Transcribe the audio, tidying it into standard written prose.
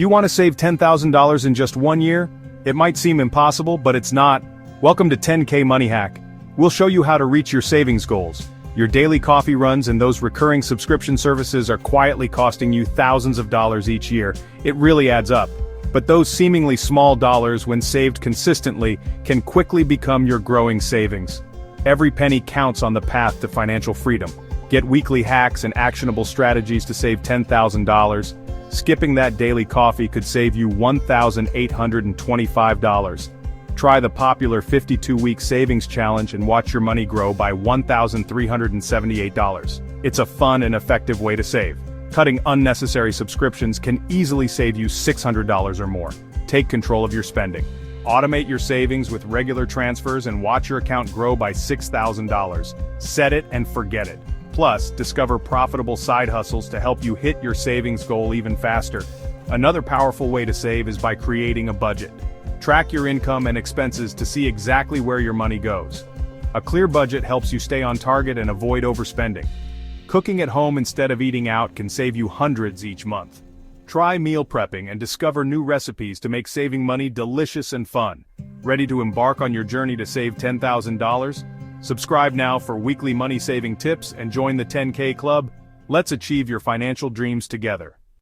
Do you want to save $10,000 in just 1 year? It might seem impossible, but it's not. Welcome to 10K Money Hack. We'll show you how to reach your savings goals. Your daily coffee runs and those recurring subscription services are quietly costing you thousands of dollars each year. It really adds up. But those seemingly small dollars, when saved consistently, can quickly become your growing savings. Every penny counts on the path to financial freedom. Get weekly hacks and actionable strategies to save $10,000. Skipping that daily coffee could save you $1,825. Try the popular 52-week savings challenge and watch your money grow by $1,378. It's a fun and effective way to save. Cutting unnecessary subscriptions can easily save you $600 or more. Take control of your spending. Automate your savings with regular transfers and watch your account grow by $6,000. Set it and forget it. Plus, discover profitable side hustles to help you hit your savings goal even faster. Another powerful way to save is by creating a budget. Track your income and expenses to see exactly where your money goes. A clear budget helps you stay on target and avoid overspending. Cooking at home instead of eating out can save you hundreds each month. Try meal prepping and discover new recipes to make saving money delicious and fun. Ready to embark on your journey to save $10,000? Subscribe now for weekly money-saving tips and join the 10K Club. Let's achieve your financial dreams together.